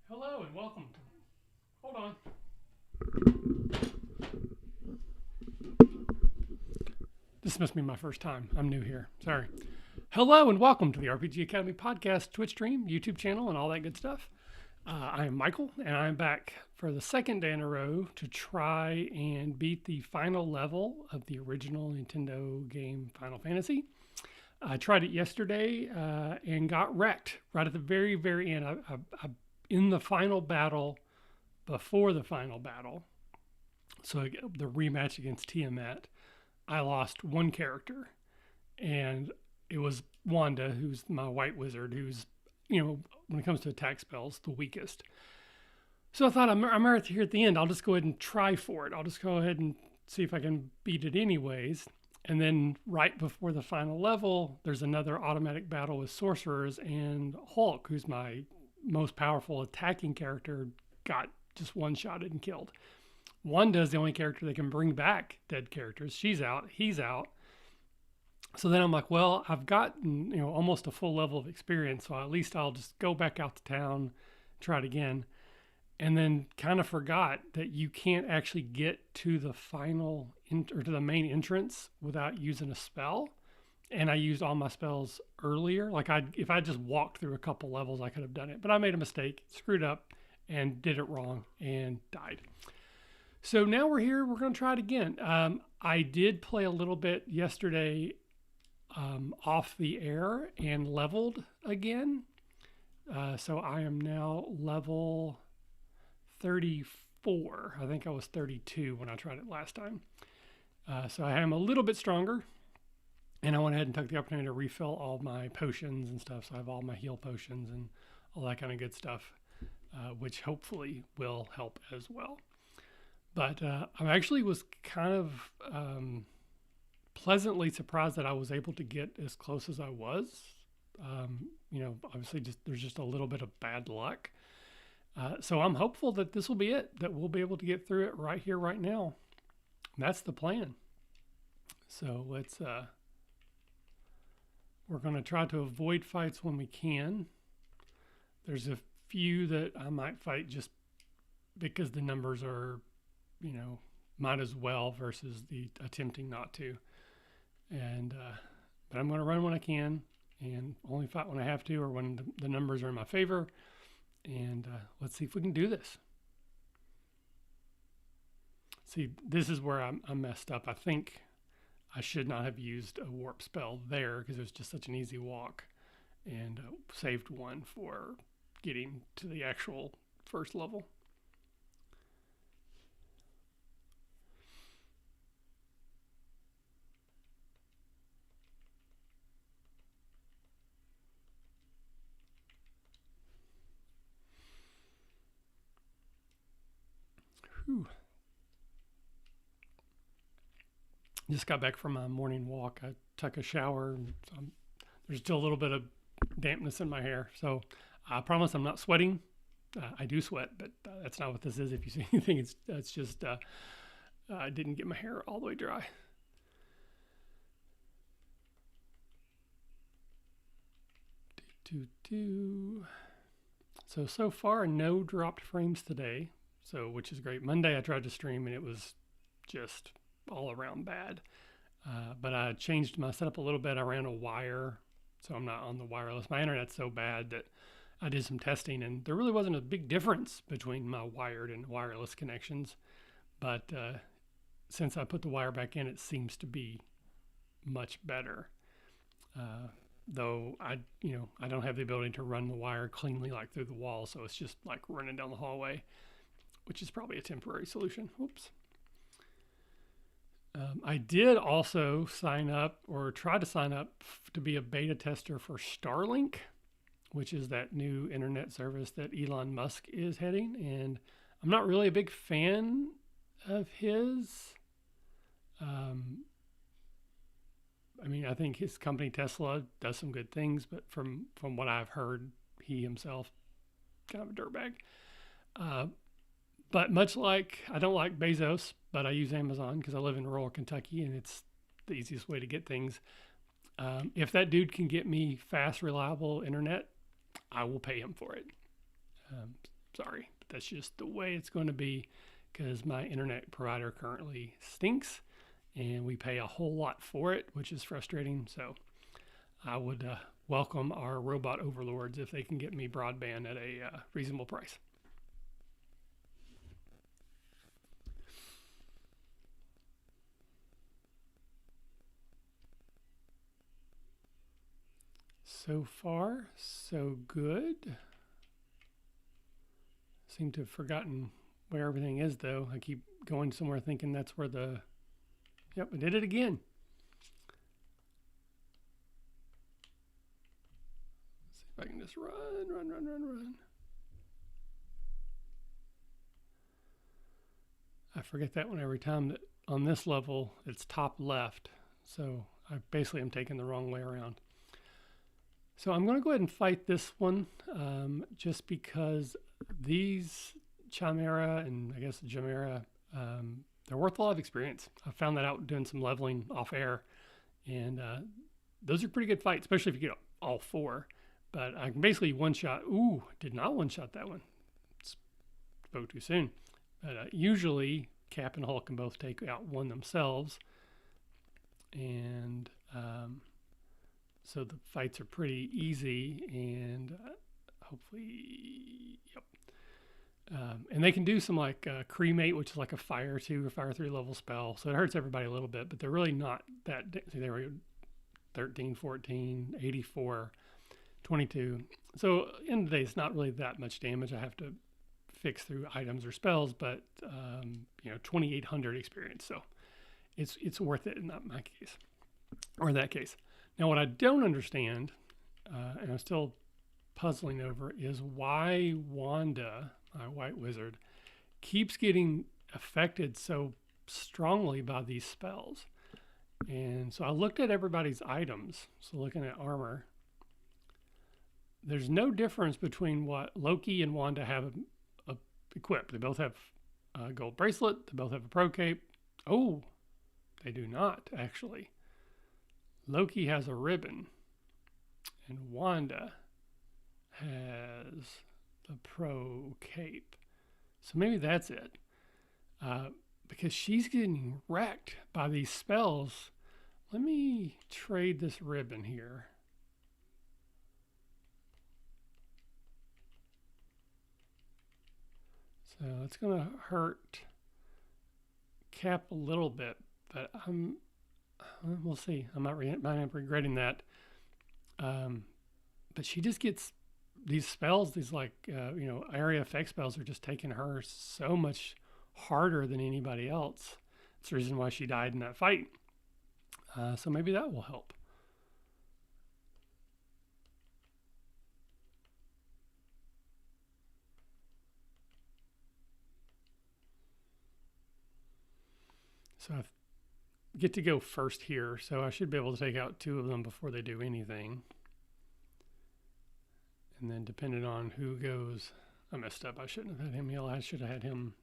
Hello and welcome to. Hold on. This must be my first time. I'm new here. Sorry. Hello and welcome to the RPG Academy podcast, Twitch stream, YouTube channel, and all that good stuff. I am Michael, and I'm back for the second day in a row to try and beat the final level of the original Nintendo game Final Fantasy. I tried it yesterday and got wrecked right at the very, very end. In the final battle, before the final battle, so the rematch against Tiamat, I lost one character, and it was Wanda, who's my white wizard, who's, when it comes to attack spells, the weakest. So I thought I'm right here at the end. I'll just go ahead and try for it. I'll just go ahead and see if I can beat it anyways. And then right before the final level, there's another automatic battle with sorcerers, and Hulk, who's my most powerful attacking character, got just one-shotted and killed. Wanda is the only character that can bring back dead characters. She's out. He's out. So then I'm like, well, I've gotten, almost a full level of experience. So at least I'll just go back out to town, try it again. And then kind of forgot that you can't actually get to the or to the main entrance without using a spell. And I used all my spells earlier. Like if I just walked through a couple levels, I could have done it. But I made a mistake, screwed up, and did it wrong and died. So now we're here. We're going to try it again. I did play a little bit yesterday off the air and leveled again. So I am now level 34. I think I was 32 when I tried it last time. So I am a little bit stronger. And I went ahead and took the opportunity to refill all my potions and stuff. So I have all my heal potions and all that kind of good stuff, which hopefully will help as well. But I actually was kind of pleasantly surprised that I was able to get as close as I was. Obviously there's just a little bit of bad luck. So I'm hopeful that this will be it, that we'll be able to get through it right here, right now. That's the plan. So we're going to try to avoid fights when we can. There's a few that I might fight just because the numbers are, might as well versus the attempting not to. And but I'm going to run when I can and only fight when I have to or when the numbers are in my favor. And let's see if we can do this. See, this is where I messed up. I think I should not have used a warp spell there because it was just such an easy walk, and saved one for getting to the actual first level. Whew. Just got back from my morning walk. I took a shower, and there's still a little bit of dampness in my hair. So I promise I'm not sweating. I do sweat, but that's not what this is. If you see anything, it's just I didn't get my hair all the way dry. So far, no dropped frames today, which is great. Monday I tried to stream and it was just all around bad. But I changed my setup a little bit. I ran a wire, so I'm not on the wireless. My internet's so bad that I did some testing, and there really wasn't a big difference between my wired and wireless connections. But since I put the wire back in, it seems to be much better. Though I don't have the ability to run the wire cleanly like through the wall, so it's just like running down the hallway, which is probably a temporary solution. Oops. I did also sign up or try to sign up to be a beta tester for Starlink, which is that new internet service that Elon Musk is heading. And I'm not really a big fan of his. I think his company Tesla does some good things, but from what I've heard, he himself kind of a dirtbag. But much like I don't like Bezos, but I use Amazon because I live in rural Kentucky and it's the easiest way to get things. If that dude can get me fast, reliable internet, I will pay him for it. Sorry, but that's just the way it's going to be because my internet provider currently stinks and we pay a whole lot for it, which is frustrating. So I would welcome our robot overlords if they can get me broadband at a reasonable price. So far, so good. Seem to have forgotten where everything is, though. I keep going somewhere thinking that's where the... Yep, I did it again. Let's see if I can just run. I forget that one every time that on this level, it's top left. So I basically am taking the wrong way around. So I'm going to go ahead and fight this one just because these Chimera and I guess the Gemera, they're worth a lot of experience. I found that out doing some leveling off air, and those are pretty good fights, especially if you get all four. But I can basically one-shot. Ooh, did not one-shot that one. Spoke too soon. But usually Cap and Hulk can both take out one themselves, and so the fights are pretty easy, and hopefully, yep. And they can do some like Cremate, which is like a Fire 2 or Fire 3 level spell. So it hurts everybody a little bit, but they're really not that. See, they were 13, 14, 84, 22. So in the day, it's not really that much damage I have to fix through items or spells, but 2,800 experience. So it's worth it in my case, or in that case. Now, what I don't understand, and I'm still puzzling over, is why Wanda, my white wizard, keeps getting affected so strongly by these spells. And so I looked at everybody's items. So looking at armor, there's no difference between what Loki and Wanda have equipped. They both have a gold bracelet. They both have a pro cape. Oh, they do not, actually. Loki has a ribbon, and Wanda has the pro cape. So maybe that's it. Because she's getting wrecked by these spells. Let me trade this ribbon here. So it's going to hurt Cap a little bit, but we'll see. I might end up regretting that. But she just gets these spells, these area effect spells are just taking her so much harder than anybody else. That's the reason why she died in that fight. So maybe that will help. So I get to go first here, so I should be able to take out two of them before they do anything. And then depending on who goes, I messed up. I shouldn't have had him heal. I should have had him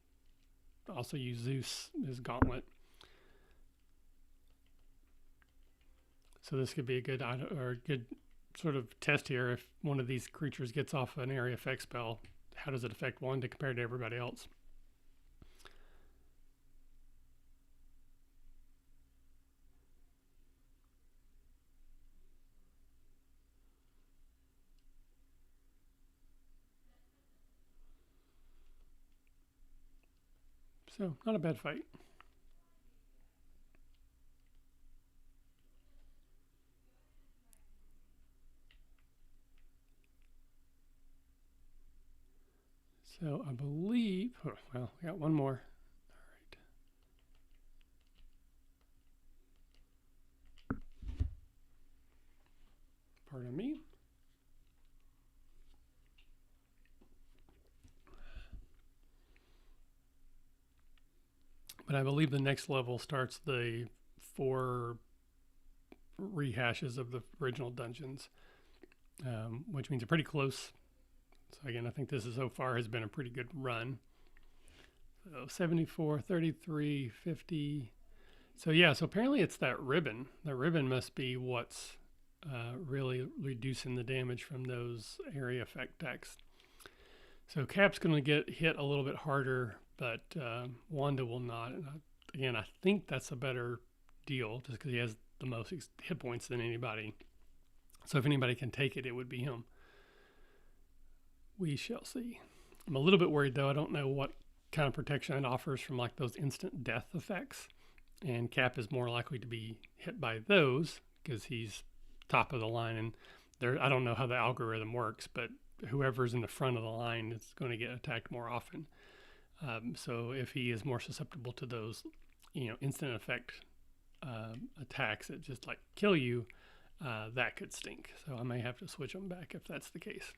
also use Zeus, his gauntlet. So this could be a good sort of test here. If one of these creatures gets off an area effect spell, how does it affect Wanda compared to everybody else? So not a bad fight. So I believe, well, we got one more. All right. Pardon me. But I believe the next level starts the 4 rehashes of the original dungeons, which means they're pretty close. So again, I think this so far has been a pretty good run. So 74, 33, 50. So yeah, so apparently it's that ribbon. The ribbon must be what's really reducing the damage from those area effect decks. So Cap's going to get hit a little bit harder, but Wanda will not. And again, I think that's a better deal just because he has the most hit points than anybody. So if anybody can take it, it would be him. We shall see. I'm a little bit worried though. I don't know what kind of protection it offers from like those instant death effects. And Cap is more likely to be hit by those because he's top of the line. And there, I don't know how the algorithm works, but whoever's in the front of the line is going to get attacked more often. So if he is more susceptible to those, instant effect attacks that just like kill you, that could stink. So I may have to switch him back if that's the case.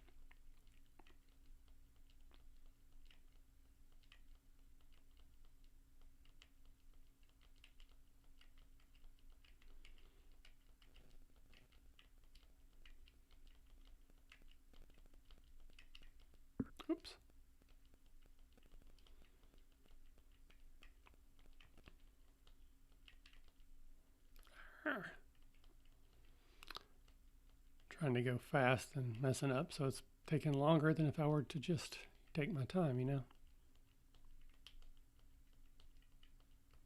Oops. Trying to go fast and messing up, so it's taking longer than if I were to just take my time, There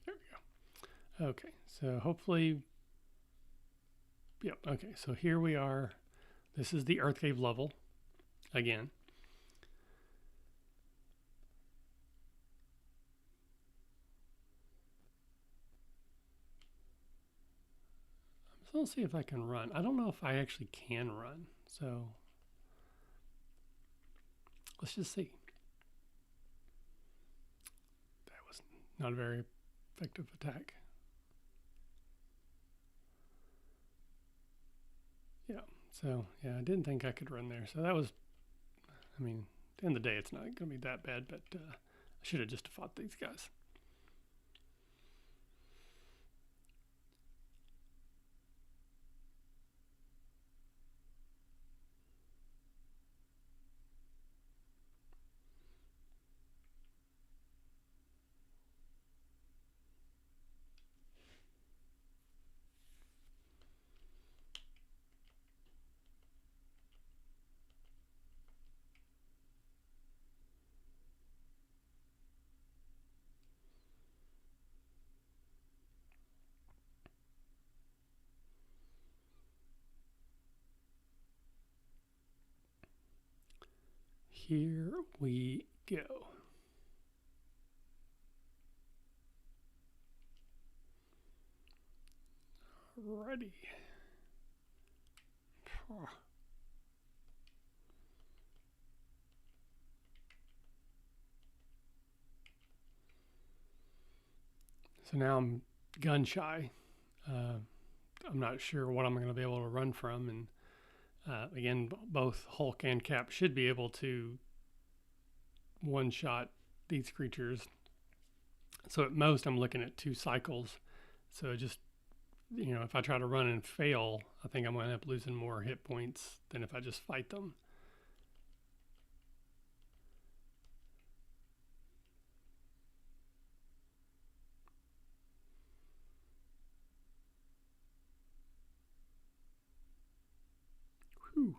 we go. Okay, so hopefully, yep, okay, so here we are. This is the Earth Cave level again. So let's see if I can run. I don't know if I actually can run, so let's just see. That was not a very effective attack. Yeah, so yeah, I didn't think I could run there. So that was, at the end of the day, it's not going to be that bad, but I should have just fought these guys. Here we go. Ready. So now I'm gun shy. I'm not sure what I'm going to be able to run from. And again, both Hulk and Cap should be able to one-shot these creatures. So at most, I'm looking at 2 cycles. So just, if I try to run and fail, I think I'm going to end up losing more hit points than if I just fight them. Whew.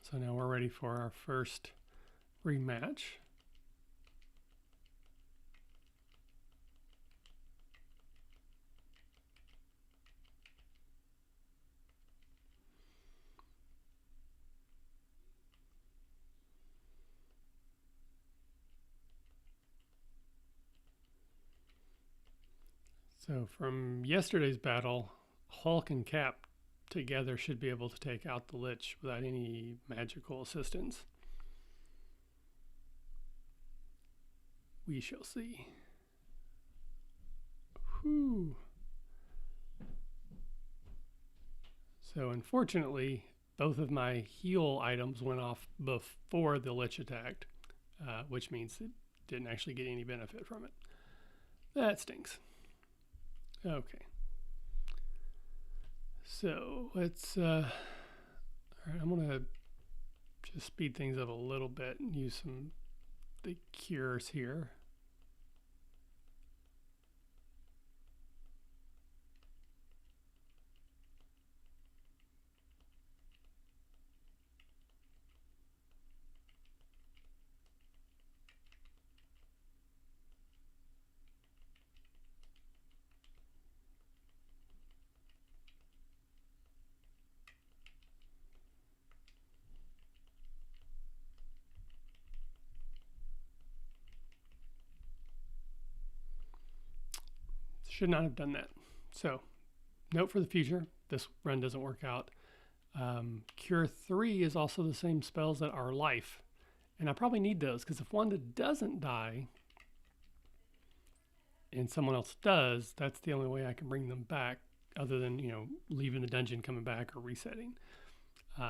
So now we're ready for our first rematch. So from yesterday's battle, Hulk and Cap together should be able to take out the Lich without any magical assistance. We shall see. Whew. So unfortunately, both of my heal items went off before the Lich attacked, which means it didn't actually get any benefit from it. That stinks. Okay. So let's, all right, I'm going to just speed things up a little bit and use the cures here. Should not have done that. So, note for the future, this run doesn't work out. Cure 3 is also the same spells that are life. And I probably need those because if Wanda doesn't die and someone else does, that's the only way I can bring them back other than, leaving the dungeon, coming back, or resetting.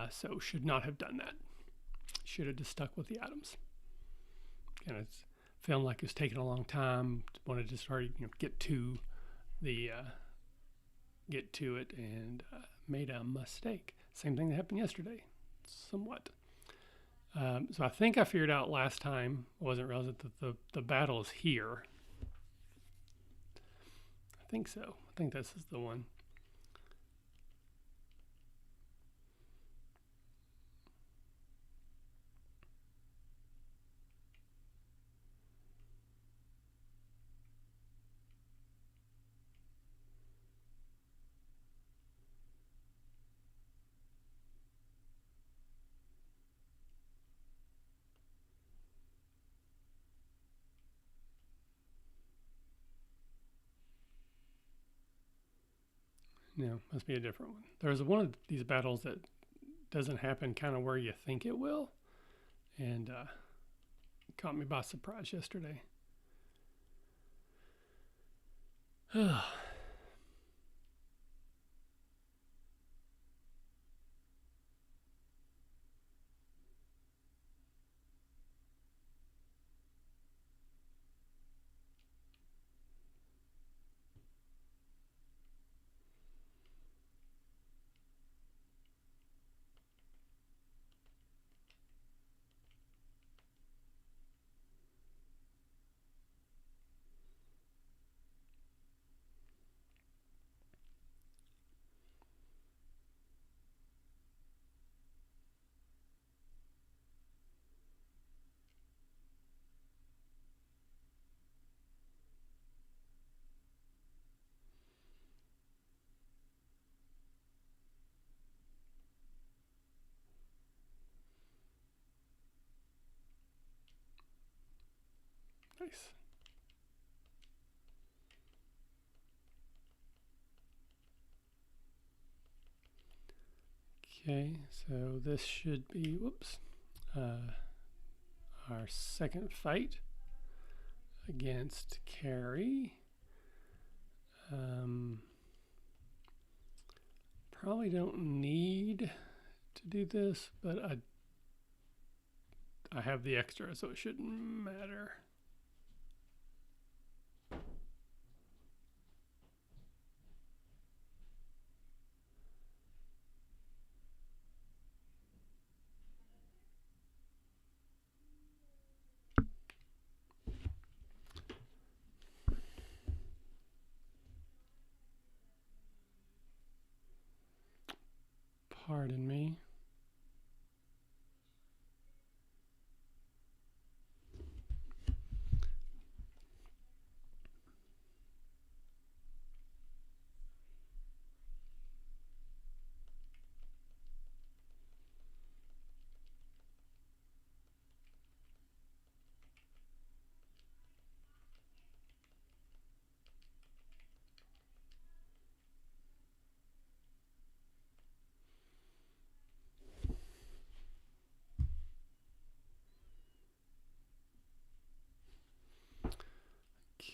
So should not have done that. Should have just stuck with the items. And it's feeling like it's taking a long time. Wanted to just already, get to it and made a mistake. Same thing that happened yesterday, somewhat. So I think I figured out last time, I wasn't realizing that the battle is here. I think so. I think this is the one. No, must be a different one. There's one of these battles that doesn't happen kind of where you think it will, and caught me by surprise yesterday. Nice. Okay, so this should be, our second fight against Carrie. Probably don't need to do this, but I have the extra, so it shouldn't matter. Pardon me.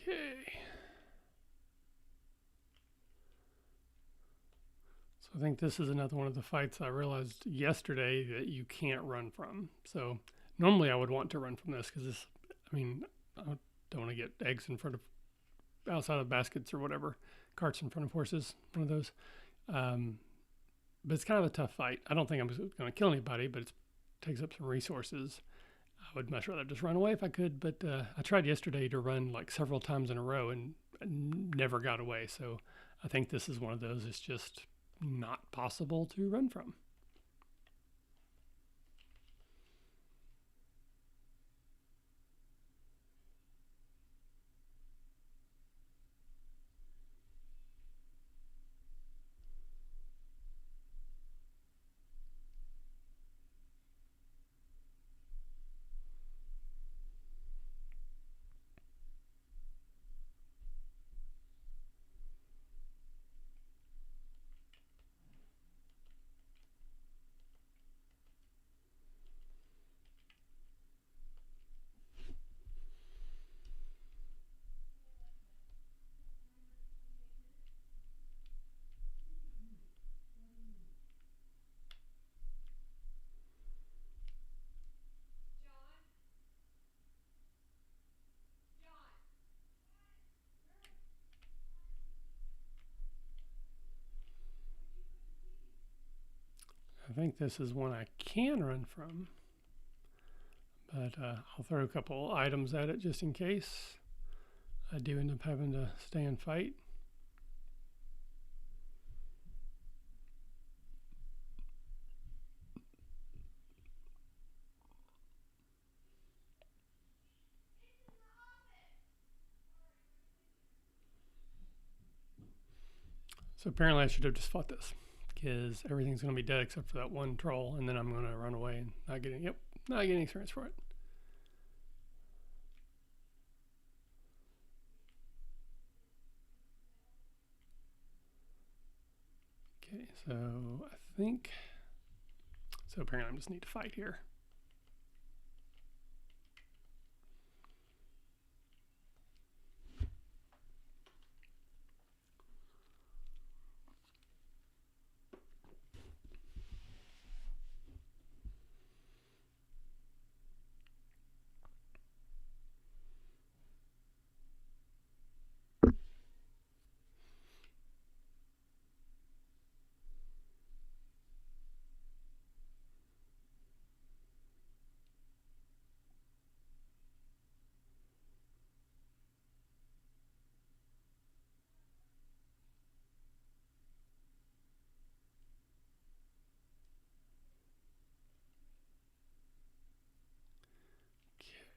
Okay. So I think this is another one of the fights I realized yesterday that you can't run from. So normally I would want to run from this because this, I don't want to get eggs in front of outside of baskets or whatever, carts in front of horses, one of those. Um, but it's kind of a tough fight. I don't think I'm going to kill anybody, but it takes up some resources. I would much rather just run away if I could, but I tried yesterday to run like several times in a row and never got away. So I think this is one of those it's just not possible to run from. I think this is one I can run from, but I'll throw a couple items at it just in case I do end up having to stay and fight. So apparently I should have just fought this because everything's going to be dead except for that one troll, and then I'm going to run away and not get any experience for it. Okay, so I think, so apparently I just need to fight here.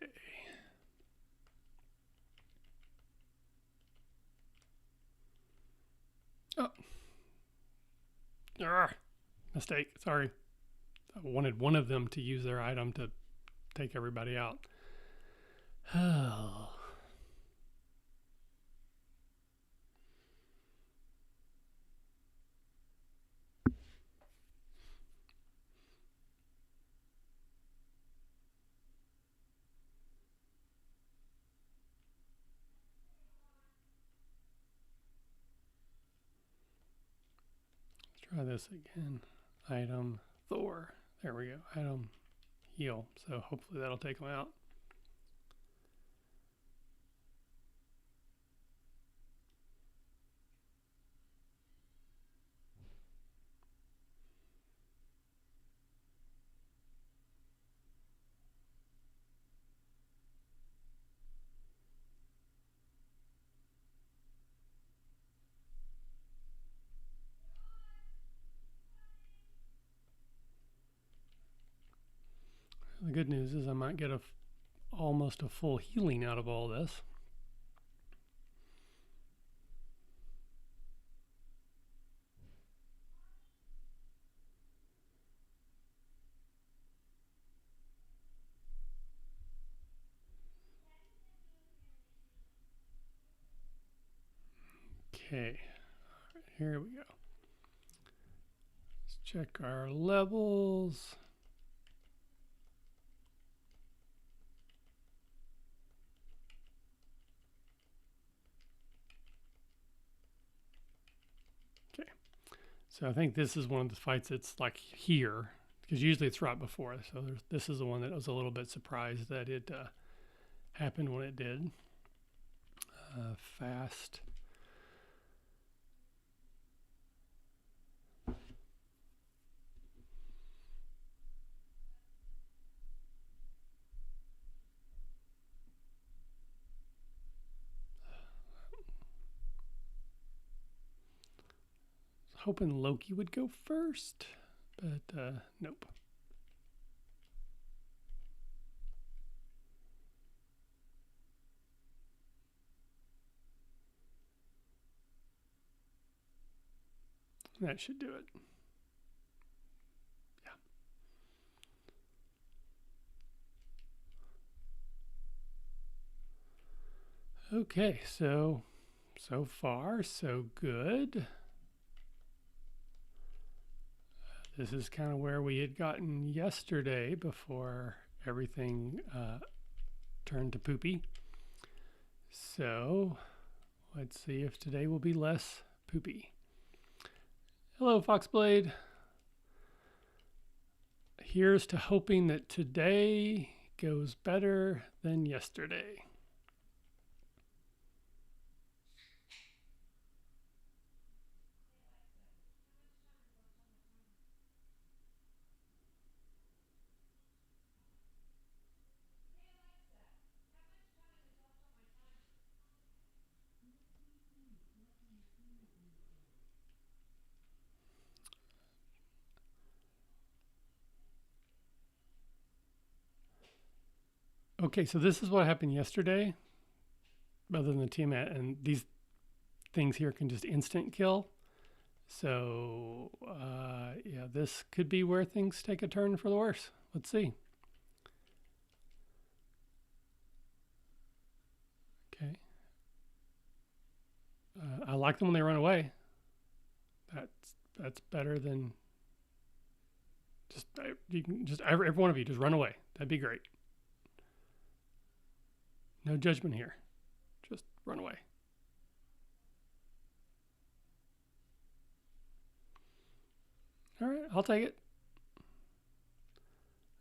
Okay. Oh. Mistake. Sorry. I wanted one of them to use their item to take everybody out. Oh. Try this again. Item Thor. There we go. Item heal. So hopefully that'll take him out. The good news is I might get almost a full healing out of all this. Okay, here we go. Let's check our levels. Okay, so I think this is one of the fights that's like here, because usually it's right before. So this is the one that I was a little bit surprised that it happened when it did. Fast. Hoping Loki would go first, but nope. That should do it. Yeah. Okay, so far so good. This is kind of where we had gotten yesterday before everything turned to poopy. So let's see if today will be less poopy. Hello, Foxblade. Here's to hoping that today goes better than yesterday. Okay, so this is what happened yesterday, other than the Tiamat, and these things here can just instant kill. So, yeah, this could be where things take a turn for the worse. Let's see. Okay. I like them when they run away. That's better than you can just every one of you just run away. That'd be great. No judgment here. Just run away. All right, I'll take it.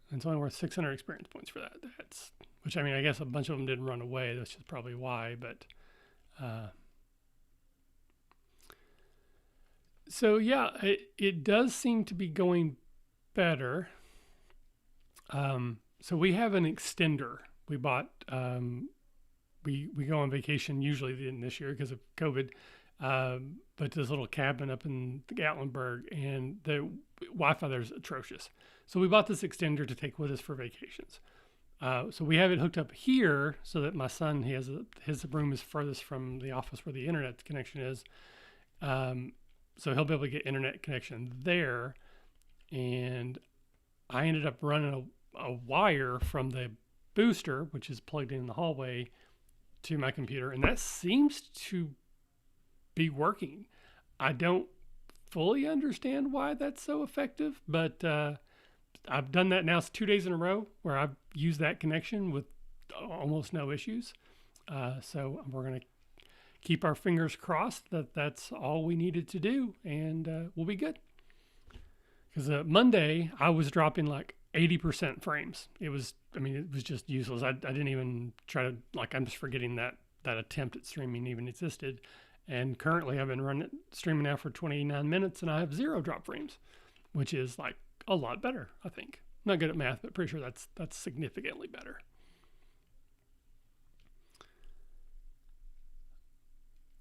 And it's only worth 600 experience points for that. Which I mean, I guess a bunch of them didn't run away. That's just probably why. But so yeah, it does seem to be going better. So we have an extender. We bought. We go on vacation usually in this year because of COVID. But this little cabin up in the Gatlinburg, and the Wi-Fi there is atrocious. So we bought this extender to take with us for vacations. So we have it hooked up here so that my son, his room is furthest from the office where the internet connection is. So he'll be able to get internet connection there. And I ended up running a wire from the booster, which is plugged in the hallway, to my computer, and that seems to be working. I don't fully understand why that's so effective, but I've done that now 2 days in a row where I've used that connection with almost no issues. So we're going to keep our fingers crossed that that's all we needed to do, and we'll be good. Because Monday I was dropping like 80% frames. It was just useless. I didn't even try to, I'm just forgetting that attempt at streaming even existed. And currently I've been streaming now for 29 minutes and I have 0 drop frames, which is like a lot better, I think. I'm not good at math, but pretty sure that's significantly better.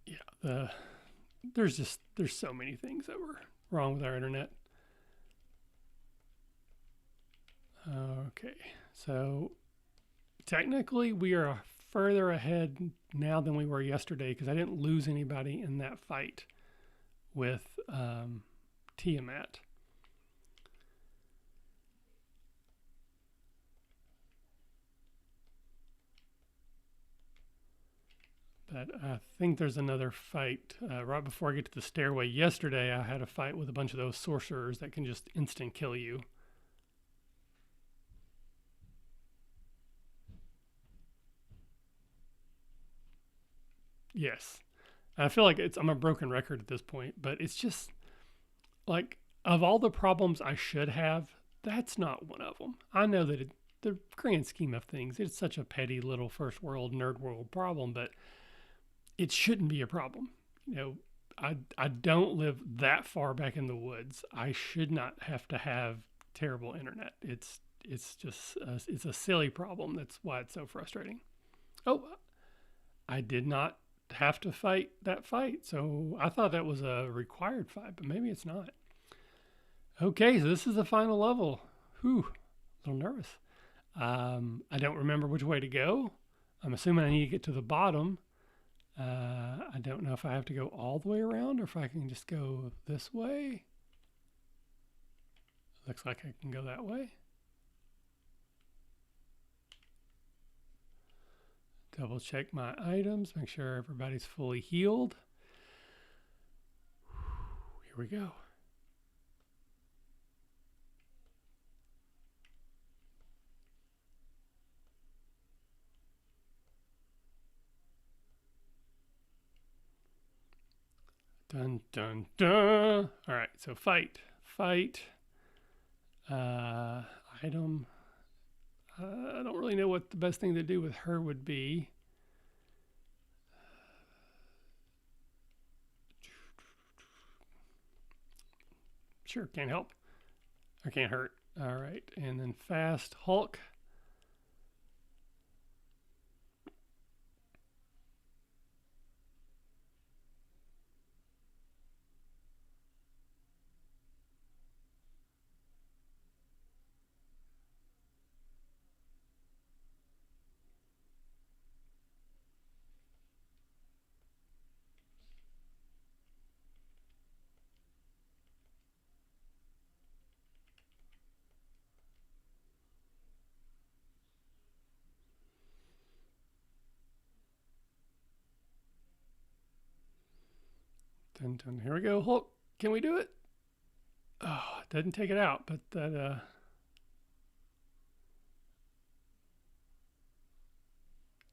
Yeah, there's so many things that were wrong with our internet. Okay, so technically we are further ahead now than we were yesterday because I didn't lose anybody in that fight with Tiamat. But I think there's another fight right before I get to the stairway. Yesterday I had a fight with a bunch of those sorcerers that can just instant kill you. Yes. I feel like I'm a broken record at this point, but it's just like, of all the problems I should have, that's not one of them. I know that the grand scheme of things, it's such a petty little first world, nerd world problem, but it shouldn't be a problem. You know, I don't live that far back in the woods. I should not have to have terrible internet. It's just it's a silly problem. That's why it's so frustrating. Oh, I did not have to fight that fight, so I thought that was a required fight, but maybe it's not. Okay, so this is the final level. Whew, a little nervous. I don't remember which way to go. I'm assuming I need to get to the bottom. I don't know if I have to go all the way around or if I can just go this way. Looks like I can go that way. Double check my items, make sure everybody's fully healed. Here we go. Dun, dun, dun. All right, so fight. Item. I don't really know what the best thing to do with her would be. Sure, can't help. Or can't hurt. All right, and then fast Hulk. Dun, dun. Here we go, Hulk. Can we do it? Oh, it doesn't take it out, but that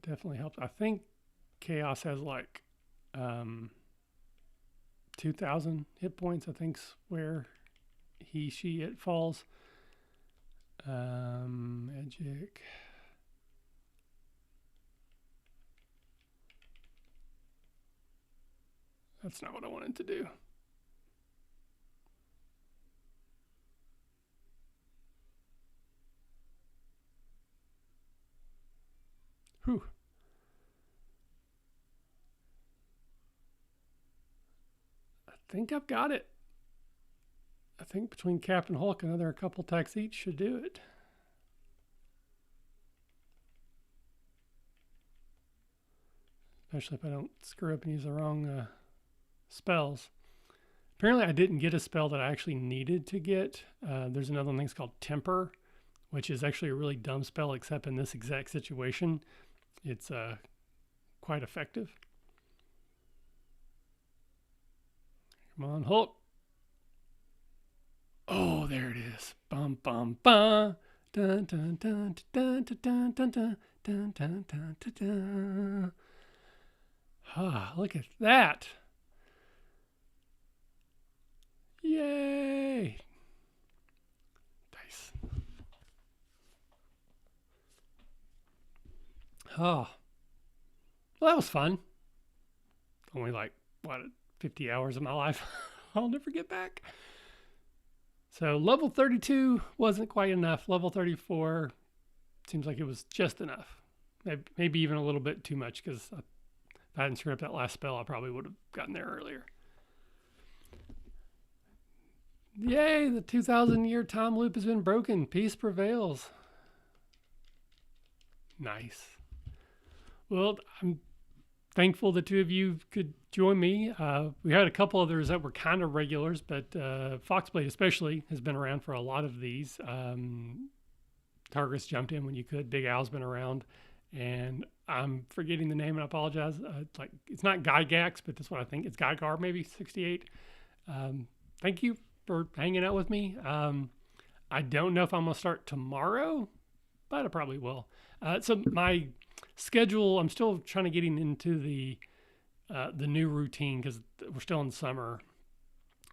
definitely helps. I think Chaos has like 2,000 hit points. I think's where it falls. Magic. That's not what I wanted to do. Whew. I think I've got it. I think between Cap and Hulk, another couple attacks each should do it. Especially if I don't screw up and use the wrong spells. Apparently I didn't get a spell that I actually needed to get. There's another one thing's called Temper, which is actually a really dumb spell, except in this exact situation, it's quite effective. Come on, Hulk. Oh, there it is. Bum, bum, bum. Dun, dun, dun, dun, dun, dun, dun, dun, dun, dun, dun, dun, dun. Ah, look at that. Yay! Nice. Oh, well, that was fun. Only like, what, 50 hours of my life I'll never get back. So level 32 wasn't quite enough. Level 34 seems like it was just enough. Maybe even a little bit too much, because if I hadn't screwed up that last spell, I probably would have gotten there earlier. Yay, the 2,000-year time loop has been broken. Peace prevails. Nice. Well, I'm thankful the two of you could join me. We had a couple others that were kind of regulars, but Foxblade especially has been around for a lot of these. Targus jumped in when you could. Big Al's been around. And I'm forgetting the name, and I apologize. It's not Gygax, but that's what I think. It's Gygar, maybe 68. Thank you for hanging out with me. I don't know if I'm going to start tomorrow, but I probably will. So my schedule, I'm still trying to get into the new routine, because we're still in summer.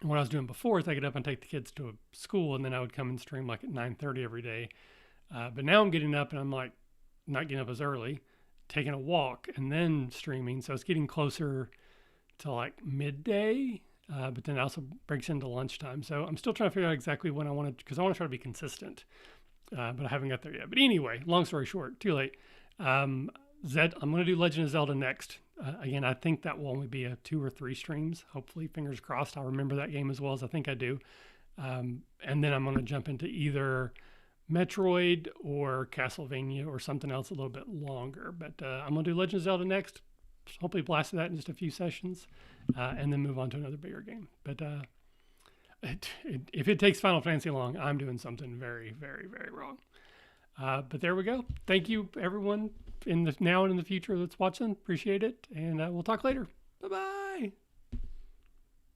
And what I was doing before is I get up and take the kids to school, and then I would come and stream like at 9:30 every day. But now I'm getting up and I'm like, not getting up as early, taking a walk and then streaming. So it's getting closer to like midday. But then it also breaks into lunchtime. So I'm still trying to figure out exactly when I want to, because I want to try to be consistent. But I haven't got there yet. But anyway, long story short, too late. I'm going to do Legend of Zelda next. Again, I think that will only be a 2 or 3 streams. Hopefully, fingers crossed, I'll remember that game as well as I think I do. And then I'm going to jump into either Metroid or Castlevania or something else a little bit longer. But I'm going to do Legend of Zelda next. Hopefully, blast that in just a few sessions, and then move on to another bigger game. But if it takes Final Fantasy long, I'm doing something very, very, very wrong. But there we go. Thank you, everyone, in the now and in the future that's watching. Appreciate it, and we'll talk later. Bye bye.